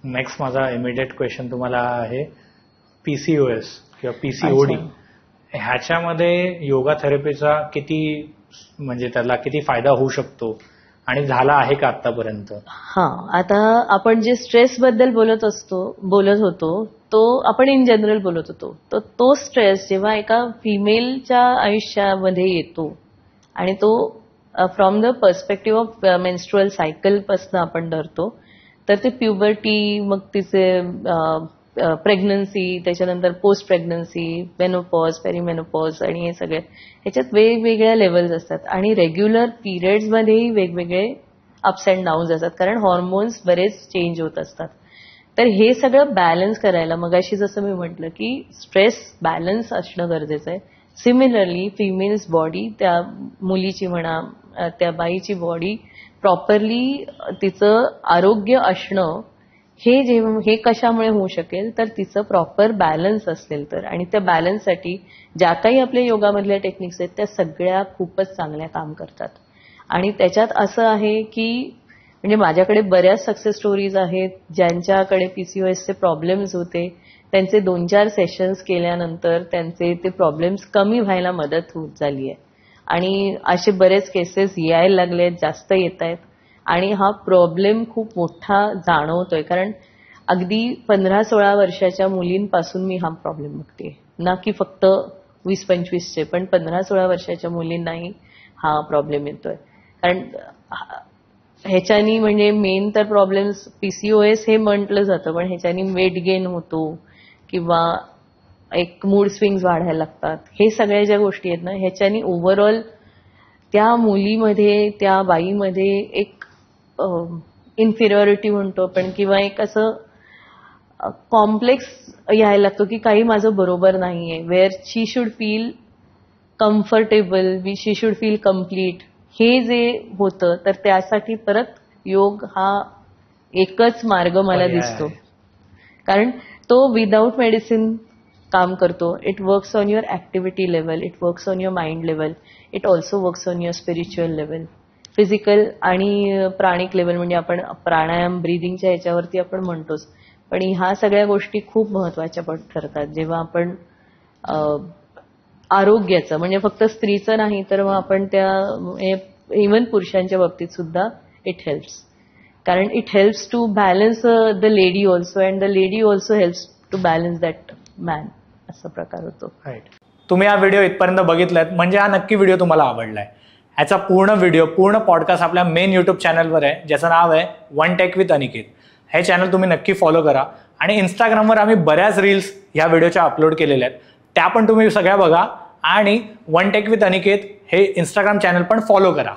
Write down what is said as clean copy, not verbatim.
Next माझा immediate question तुम्हाला आहे PCOS किंवा PCOD. ह्याच्यामध्ये योगा थेरपीचा किती म्हणजे त्याला किती फायदा होऊ शकतो आणि झाला आहे का आतापर्यंत? आता आपण जे स्ट्रेस बद्दल बोलत होतो तो आपण इन जनरल बोलत होतो. तर तो स्ट्रेस जेव्हा एका फिमेलच्या आयुष्यामध्ये येतो आणि तो from the perspective of menstrual cycle पासून आपण धरतो, तर ते प्युबर्टी, मग तिचे प्रेग्नन्सी, त्याच्यानंतर पोस्ट प्रेग्नन्सी, मेनोपॉज, पेरिमेनोपॉज आणि हे सगळे ह्याच्यात वेगवेगळ्या लेवल्स असतात. आणि रेग्युलर पिरियड्समध्येही वेगवेगळे अप्स अँड डाऊन्स असतात, कारण हॉर्मोन्स बरेच चेंज होत असतात. तर हे सगळं बॅलन्स करायला, मगाशी जसं मी म्हटलं की स्ट्रेस बॅलन्स असणं गरजेचं आहे. सिमिलरली फिमेल्स बॉडी, त्या मुलीची म्हणा, त्या बाईची बॉडी प्रॉपरली तिचं आरोग्य असणं हे कशामुळे होऊ शकेल, तर तिचं प्रॉपर बॅलन्स असेल तर. आणि त्या बॅलन्ससाठी ज्या काही आपल्या योगामधल्या टेक्निक्स आहेत त्या सगळ्या खूपच चांगल्या काम करतात. आणि त्याच्यात असं आहे की म्हणजे माझ्याकडे बऱ्याच सक्सेस स्टोरीज आहेत ज्यांच्याकडे PCOSचे प्रॉब्लेम्स होते, त्यांचे 2-4 सेशन्स केल्यानंतर त्यांचे ते प्रॉब्लेम्स कमी व्हायला मदत होत झाली आहे. आणि असे बरेच केसेस यायला लागले आहेत, जास्त येत आहेत. आणि हा प्रॉब्लेम खूप मोठा जाणवतोय, कारण अगदी 15-16 वर्षाच्या मुलींपासून मी हा प्रॉब्लेम बघते, ना की फक्त 20-25चे, पण 15-16 वर्षाच्या मुलींनाही हा प्रॉब्लेम येतोय. कारण ह्याच्यानी म्हणजे मेन तर प्रॉब्लेम्स PCOS हे म्हटलं जातं, पण ह्याच्यानी वेट गेन होतो किंवा एक मूड स्विंग्स वाढायला लागतात. हे सगळ्या ज्या गोष्टी आहेत ना, ह्याच्यानी ओव्हरऑल त्या मुलीमध्ये, त्या बाईमध्ये एक इन्फिरियरिटी म्हणतो आपण, किंवा एक असं कॉम्प्लेक्स यायला लागतो की काही माझं बरोबर नाहीये, where she should feel comfortable, she should feel complete. हे जे होतं, तर त्यासाठी परत योग हा एकच मार्ग मला दिसतो, कारण तो विदाउट मेडिसिन काम करतो. It works on your activity level, it works on your mind level, it also works on your spiritual level, physical आणि प्राणिक लेवल. म्हणजे आपण प्राणायाम, ब्रिदिंगच्या ह्याच्यावरती आपण म्हणतोच, पण ह्या सगळ्या गोष्टी खूप महत्वाच्या ठरतात जेव्हा आपण आरोग्याचं, म्हणजे फक्त स्त्रीचं नाही तर मग आपण त्या इव्हन पुरुषांच्या बाबतीत सुद्धा इट हेल्प्स, कारण it helps to balance the lady also, and the lady also helps to balance that man. असा प्रकार होतो. तुम्ही हा व्हिडिओ इथपर्यंत बघितलात म्हणजे हा नक्की व्हिडिओ तुम्हाला आवडलाय. ह्याचा पूर्ण व्हिडिओ, पूर्ण पॉडकास्ट आपल्या मेन यूट्यूब चॅनलवर आहे, ज्याचं नाव आहे वन टेक विथ अनिकेत. हे चॅनल तुम्ही नक्की फॉलो करा. आणि इंस्टाग्रामवर आम्ही बऱ्याच रील्स ह्या व्हिडिओच्या अपलोड केलेल्या आहेत, त्या पण तुम्ही सगळ्या बघा. आणि वन टेक विथ अनिकेत हे इंस्टाग्राम चॅनल पण फॉलो करा.